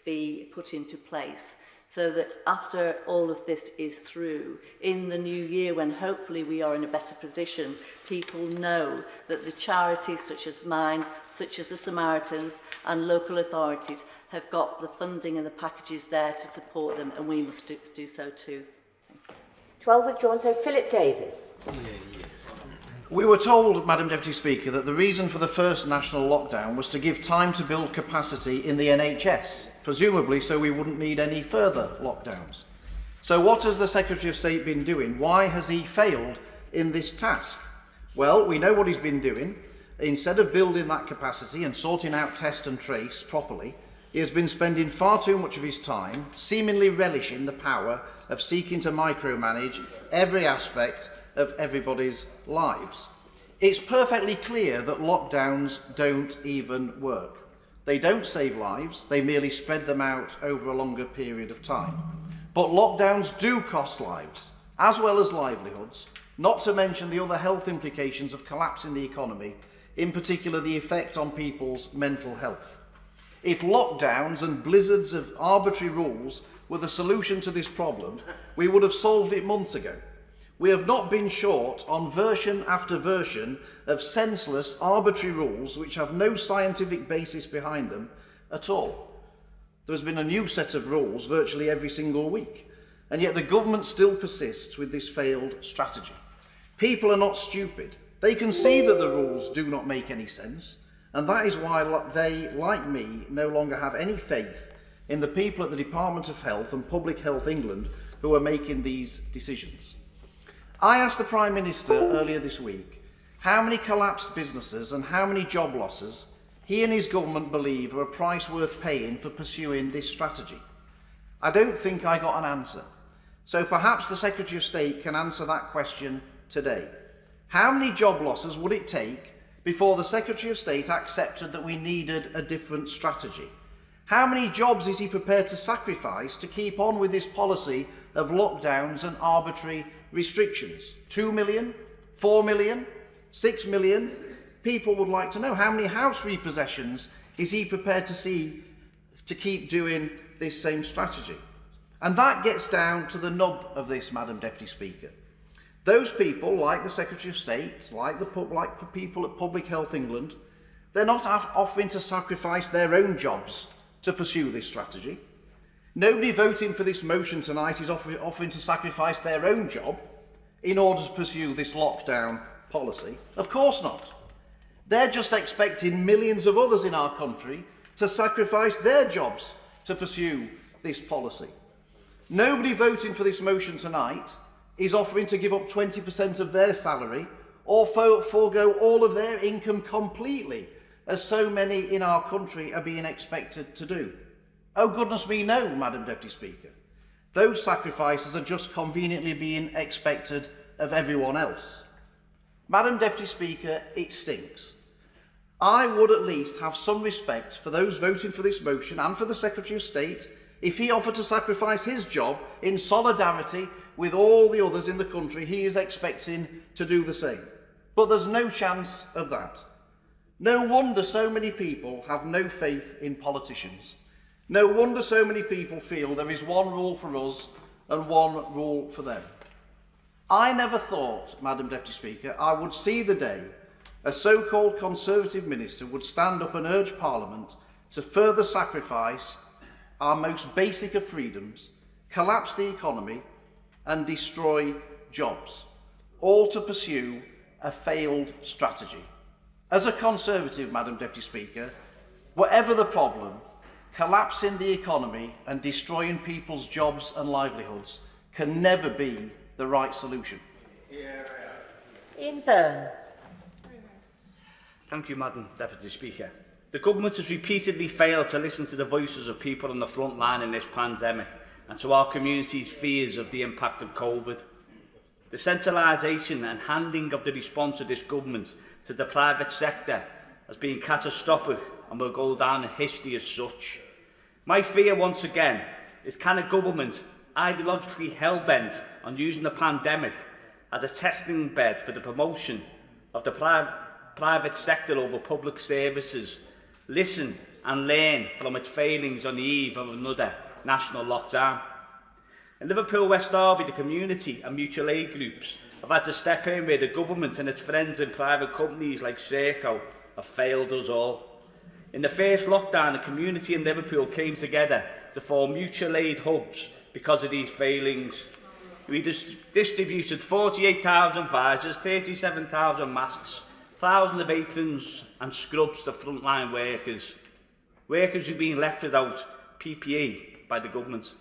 be put into place, so that after all of this is through, in the new year, when hopefully we are in a better position, people know that the charities such as mine, such as the Samaritans and local authorities have got the funding and the packages there to support them, and we must do so too. 12 withdrawn, so Philip Davis. We were told, Madam Deputy Speaker, that the reason for the first national lockdown was to give time to build capacity in the NHS, presumably so we wouldn't need any further lockdowns. So what has the Secretary of State been doing? Why has he failed in this task? Well, we know what he's been doing. Instead of building that capacity and sorting out test and trace properly, he has been spending far too much of his time seemingly relishing the power of seeking to micromanage every aspect of everybody's lives. It's perfectly clear that lockdowns don't even work. They don't save lives, they merely spread them out over a longer period of time. But lockdowns do cost lives, as well as livelihoods, not to mention the other health implications of collapsing the economy, in particular the effect on people's mental health. If lockdowns and blizzards of arbitrary rules were the solution to this problem, we would have solved it months ago. We have not been short on version after version of senseless, arbitrary rules which have no scientific basis behind them at all. There has been a new set of rules virtually every single week, and yet the government still persists with this failed strategy. People are not stupid. They can see that the rules do not make any sense, and that is why they, like me, no longer have any faith in the people at the Department of Health and Public Health England who are making these decisions. I asked the Prime Minister earlier this week how many collapsed businesses and how many job losses he and his government believe are a price worth paying for pursuing this strategy. I don't think I got an answer, so perhaps the Secretary of State can answer that question today. How many job losses would it take before the Secretary of State accepted that we needed a different strategy? How many jobs is he prepared to sacrifice to keep on with this policy of lockdowns and arbitrary restrictions? 2 million? 4 million? 6 million? People would like to know how many house repossessions is he prepared to see to keep doing this same strategy? And that gets down to the nub of this, Madam Deputy Speaker. Those people, like the Secretary of State, like the people at Public Health England, they're not offering to sacrifice their own jobs to pursue this strategy. Nobody voting for this motion tonight is offering to sacrifice their own job in order to pursue this lockdown policy. Of course not. They're just expecting millions of others in our country to sacrifice their jobs to pursue this policy. Nobody voting for this motion tonight is offering to give up 20% of their salary or forego all of their income completely, as so many in our country are being expected to do. Oh goodness me, no, Madam Deputy Speaker. Those sacrifices are just conveniently being expected of everyone else. Madam Deputy Speaker, it stinks. I would at least have some respect for those voting for this motion and for the Secretary of State if he offered to sacrifice his job in solidarity with all the others in the country he is expecting to do the same. But there's no chance of that. No wonder so many people have no faith in politicians. No wonder so many people feel there is one rule for us and one rule for them. I never thought, Madam Deputy Speaker, I would see the day a so-called Conservative minister would stand up and urge Parliament to further sacrifice our most basic of freedoms, collapse the economy and destroy jobs, all to pursue a failed strategy. As a Conservative, Madam Deputy Speaker, whatever the problem, collapsing the economy and destroying people's jobs and livelihoods can never be the right solution. Ian Byrne. Thank you, Madam Deputy Speaker. The government has repeatedly failed to listen to the voices of people on the front line in this pandemic and to our community's fears of the impact of COVID. The centralisation and handing of the response of this government to the private sector has been catastrophic and will go down in history as such. My fear, once again, is can a government ideologically hell-bent on using the pandemic as a testing bed for the promotion of the private sector over public services listen and learn from its failings on the eve of another national lockdown. In Liverpool West Derby, the community and mutual aid groups have had to step in where the government and its friends in private companies like Serco have failed us all. In the first lockdown, the community in Liverpool came together to form mutual aid hubs because of these failings. We distributed 48,000 visors, 37,000 masks, thousands of aprons and scrubs to frontline workers. Workers who've been left without PPE by the government.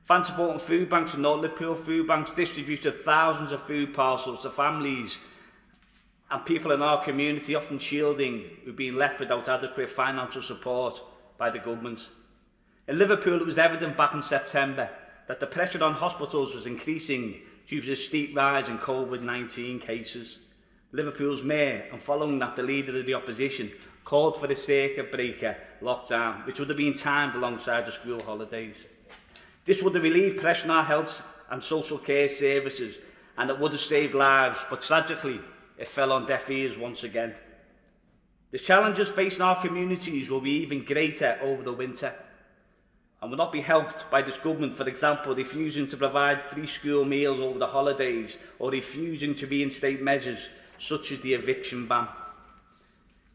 Fan supporting food banks and North Liverpool food banks distributed thousands of food parcels to families and people in our community, often shielding, who've been left without adequate financial support by the government. In Liverpool, it was evident back in September that the pressure on hospitals was increasing due to the steep rise in COVID-19 cases. Liverpool's mayor, and following that, the leader of the opposition, called for a circuit breaker lockdown, which would have been timed alongside the school holidays. This would have relieved pressure on our health and social care services, and it would have saved lives, but tragically, it fell on deaf ears once again. The challenges facing our communities will be even greater over the winter, and will not be helped by this government, for example, refusing to provide free school meals over the holidays or refusing to reinstate measures such as the eviction ban.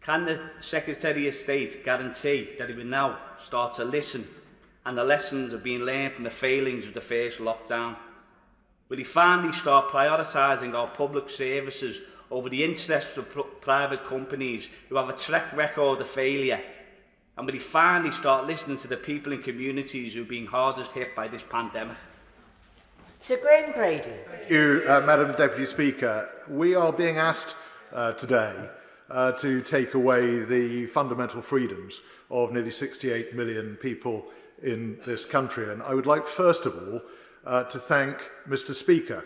Can the Secretary of State guarantee that he will now start to listen and the lessons have been learned from the failings of the first lockdown? Will he finally start prioritising our public services over the interests of private companies who have a track record of failure? And will he finally start listening to the people in communities who have been hardest hit by this pandemic? Sir Graham Brady. Thank you, Madam Deputy Speaker. We are being asked today to take away the fundamental freedoms of nearly 68 million people in this country. And I would like, first of all, to thank Mr. Speaker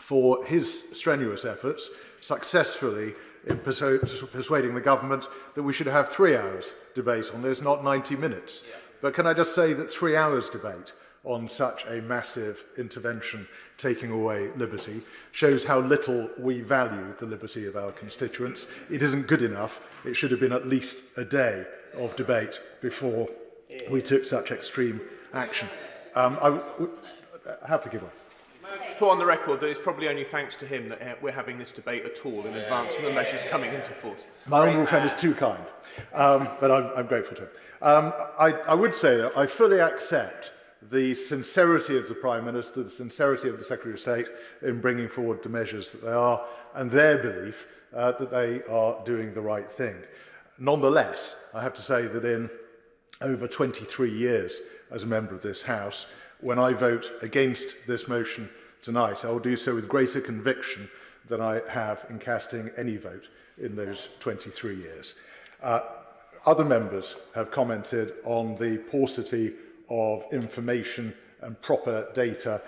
for his strenuous efforts successfully in persuading the government that we should have 3 hours debate on this, not 90 minutes. But can I just say that 3 hours debate on such a massive intervention taking away liberty shows how little we value the liberty of our constituents. It isn't good enough. It should have been at least a day of debate before we took such extreme action. I have to give way. Put on the record that it's probably only thanks to him that we're having this debate at all in advance of the measures coming into force. My honourable friend is too kind, but I'm grateful to him. I would say that I fully accept the sincerity of the Prime Minister, the sincerity of the Secretary of State in bringing forward the measures that they are, and their belief that they are doing the right thing. Nonetheless, I have to say that in over 23 years as a member of this House, when I vote against this motion tonight, I will do so with greater conviction than I have in casting any vote in those 23 years. Other members have commented on the paucity of information and proper data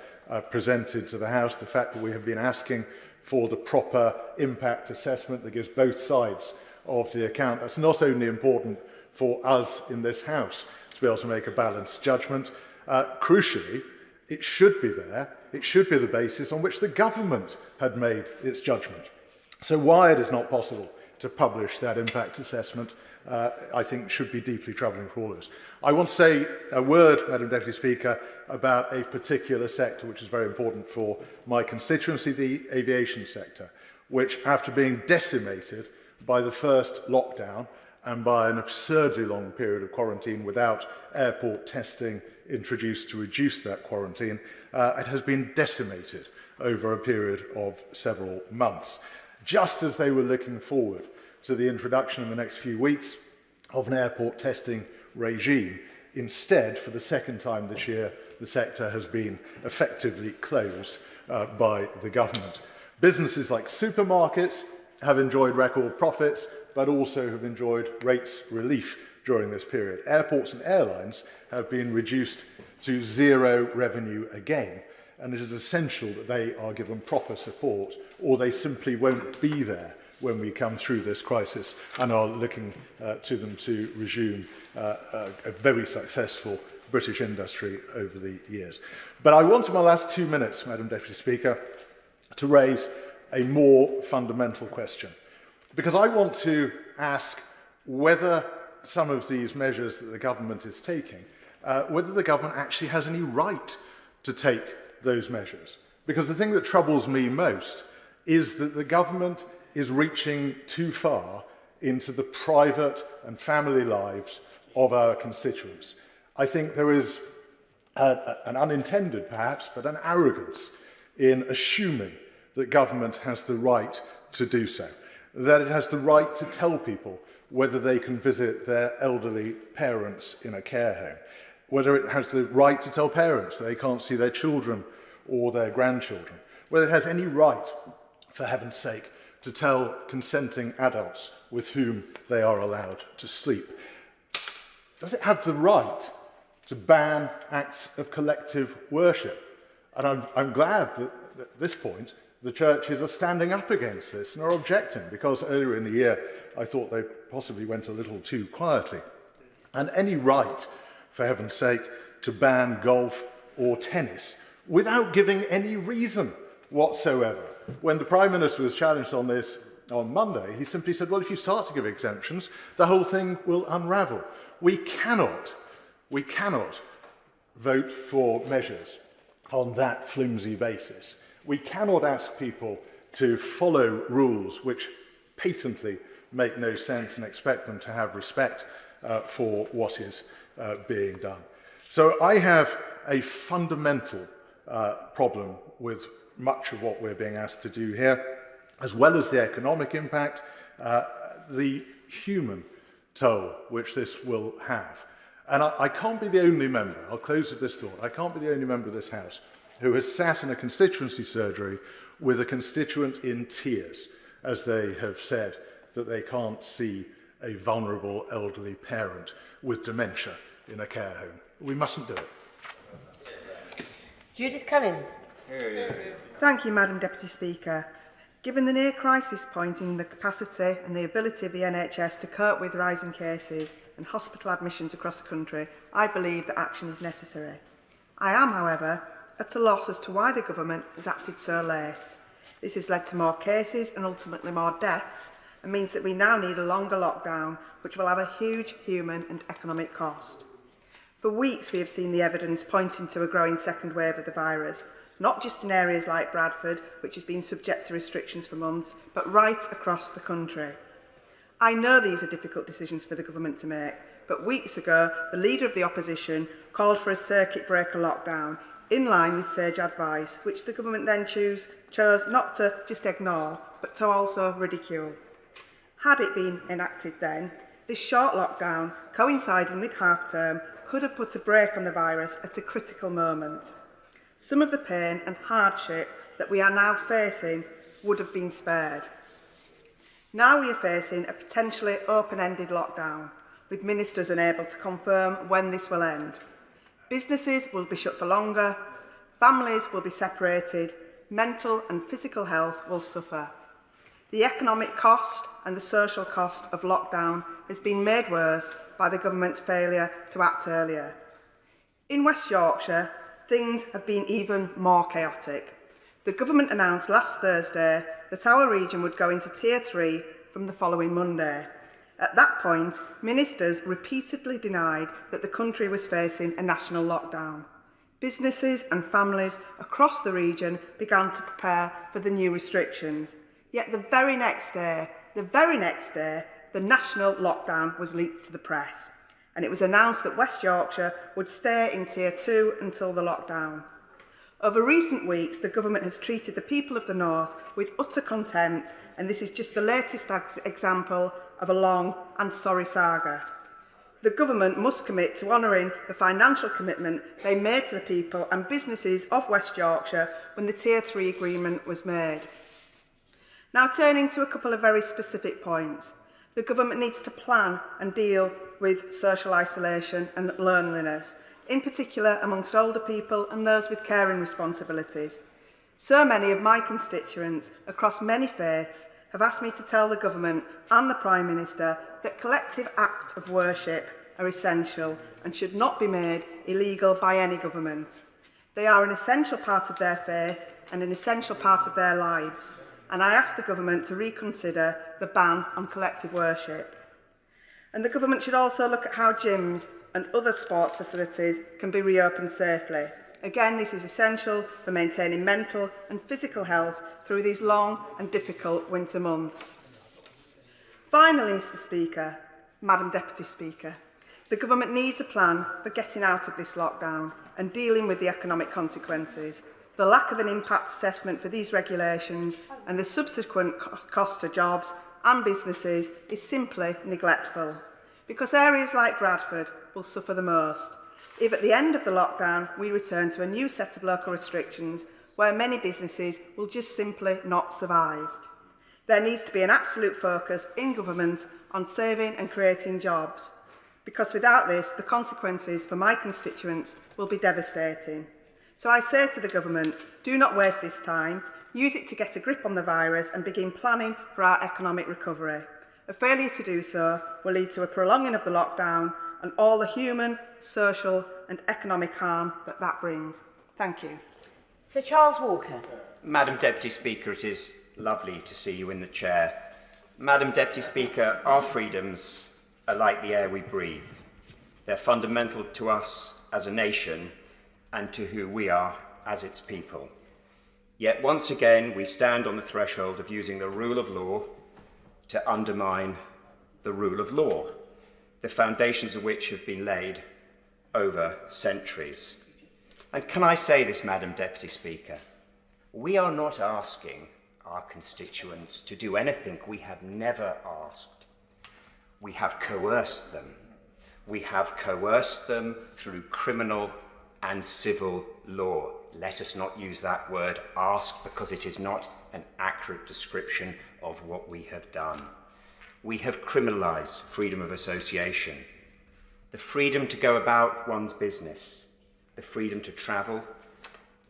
presented to the House, the fact that we have been asking for the proper impact assessment that gives both sides of the account. That's not only important for us in this House to be able to make a balanced judgment, crucially, it should be there. It should be the basis on which the government had made its judgment. So why it is not possible to publish that impact assessment, I think should be deeply troubling for all of us. I want to say a word, Madam Deputy Speaker, about a particular sector which is very important for my constituency, the aviation sector, which, after being decimated by the first lockdown and by an absurdly long period of quarantine without airport testing introduced to reduce that quarantine, it has been decimated over a period of several months. Just as they were looking forward to the introduction in the next few weeks of an airport testing regime, instead, for the second time this year, the sector has been effectively closed by the government. Businesses like supermarkets have enjoyed record profits, but also have enjoyed rates relief during this period. Airports and airlines have been reduced to zero revenue again, and it is essential that they are given proper support, or they simply won't be there when we come through this crisis, and are looking to them to resume a very successful British industry over the years. But I want in my last 2 minutes, Madam Deputy Speaker, to raise a more fundamental question, because I want to ask whether some of these measures that the government is taking, whether the government actually has any right to take those measures. Because the thing that troubles me most is that the government is reaching too far into the private and family lives of our constituents. I think there is an unintended, perhaps, but an arrogance in assuming that government has the right to do so, that it has the right to tell people whether they can visit their elderly parents in a care home, whether it has the right to tell parents that they can't see their children or their grandchildren, whether it has any right, for heaven's sake, to tell consenting adults with whom they are allowed to sleep. Does it have the right to ban acts of collective worship? And I'm glad that at this point the churches are standing up against this and are objecting, because earlier in the year I thought they possibly went a little too quietly. And any right, for heaven's sake, to ban golf or tennis without giving any reason whatsoever. When the Prime Minister was challenged on this on Monday, he simply said, well, if you start to give exemptions, the whole thing will unravel. We cannot vote for measures on that flimsy basis. We cannot ask people to follow rules which patently make no sense and expect them to have respect for what is being done. So I have a fundamental problem with much of what we're being asked to do here, as well as the economic impact, the human toll which this will have. And I can't be the only member, I'll close with this thought, I can't be the only member of this House who has sat in a constituency surgery with a constituent in tears as they have said that they can't see a vulnerable elderly parent with dementia in a care home. We mustn't do it. Judith Cummins. Thank you, Madam Deputy Speaker. Given the near crisis point in the capacity and the ability of the NHS to cope with rising cases and hospital admissions across the country, I believe that action is necessary. I am, however, at a loss as to why the government has acted so late. This has led to more cases and ultimately more deaths, and means that we now need a longer lockdown, which will have a huge human and economic cost. For weeks we have seen the evidence pointing to a growing second wave of the virus, not just in areas like Bradford, which has been subject to restrictions for months, but right across the country. I know these are difficult decisions for the government to make, but weeks ago the Leader of the Opposition called for a circuit breaker lockdown, in line with sage advice, which the government then chose not to just ignore, but to also ridicule. Had it been enacted then, this short lockdown, coinciding with half-term, could have put a brake on the virus at a critical moment. Some of the pain and hardship that we are now facing would have been spared. Now we are facing a potentially open-ended lockdown, with ministers unable to confirm when this will end. Businesses will be shut for longer, families will be separated, mental and physical health will suffer. The economic cost and the social cost of lockdown has been made worse by the government's failure to act earlier. In West Yorkshire, things have been even more chaotic. The government announced last Thursday that our region would go into Tier 3 from the following Monday. At that point, ministers repeatedly denied that the country was facing a national lockdown. Businesses and families across the region began to prepare for the new restrictions. Yet the very next day, the national lockdown was leaked to the press, and it was announced that West Yorkshire would stay in Tier 2 until the lockdown. Over recent weeks, the government has treated the people of the North with utter contempt, and this is just the latest example of a long and sorry saga. The government must commit to honouring the financial commitment they made to the people and businesses of West Yorkshire when the Tier 3 agreement was made. Now, turning to a couple of very specific points. The government needs to plan and deal with social isolation and loneliness, in particular amongst older people and those with caring responsibilities. So many of my constituents across many faiths have asked me to tell the government and the Prime Minister that collective acts of worship are essential and should not be made illegal by any government. They are an essential part of their faith and an essential part of their lives, and I ask the government to reconsider the ban on collective worship. And the government should also look at how gyms and other sports facilities can be reopened safely. Again, this is essential for maintaining mental and physical health through these long and difficult winter months. Finally, Mr. Speaker, Madam Deputy Speaker, the government needs a plan for getting out of this lockdown and dealing with the economic consequences. The lack of an impact assessment for these regulations and the subsequent cost to jobs and businesses is simply neglectful, because areas like Bradford will suffer the most if at the end of the lockdown we return to a new set of local restrictions where many businesses will just simply not survive. There needs to be an absolute focus in government on saving and creating jobs, because without this, the consequences for my constituents will be devastating. So I say to the government, do not waste this time, use it to get a grip on the virus and begin planning for our economic recovery. A failure to do so will lead to a prolonging of the lockdown and all the human, social and economic harm that that brings. Thank you. Sir Charles Walker. Madam Deputy Speaker, it is lovely to see you in the chair. Madam Deputy Speaker, our freedoms are like the air we breathe. They're fundamental to us as a nation and to who we are as its people. Yet once again, we stand on the threshold of using the rule of law to undermine the rule of law, the foundations of which have been laid over centuries. And can I say this, Madam Deputy Speaker? We are not asking our constituents to do anything we have never asked. We have coerced them. We have coerced them through criminal and civil law. Let us not use that word ask, because it is not an accurate description of what we have done. We have criminalised freedom of association, the freedom to go about one's business, the freedom to travel,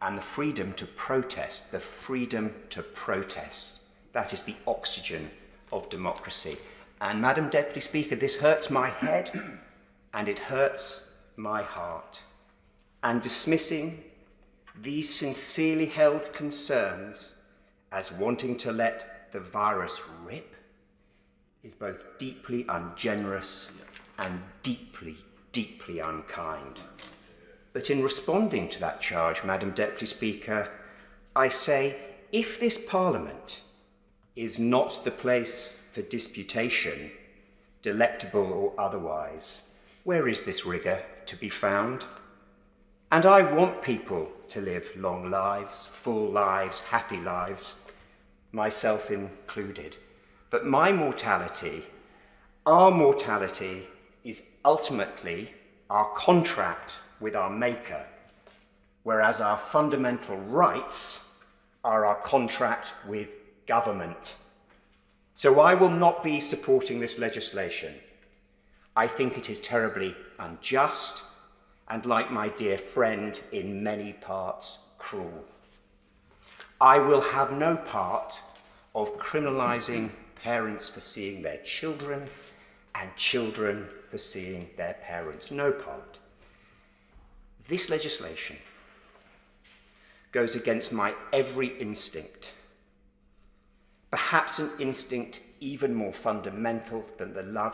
and the freedom to protest. The freedom to protest. That is the oxygen of democracy. And Madam Deputy Speaker, this hurts my head and it hurts my heart. And dismissing these sincerely held concerns as wanting to let the virus rip is both deeply ungenerous and deeply, deeply unkind. But in responding to that charge, Madam Deputy Speaker, I say, if this Parliament is not the place for disputation, delectable or otherwise, where is this rigour to be found? And I want people to live long lives, full lives, happy lives, myself included. But my mortality, our mortality, is ultimately our contract with our Maker, whereas our fundamental rights are our contract with government. So I will not be supporting this legislation. I think it is terribly unjust and, like my dear friend, in many parts cruel. I will have no part of criminalising parents for seeing their children and children for seeing their parents. No part. This legislation goes against my every instinct, perhaps an instinct even more fundamental than the love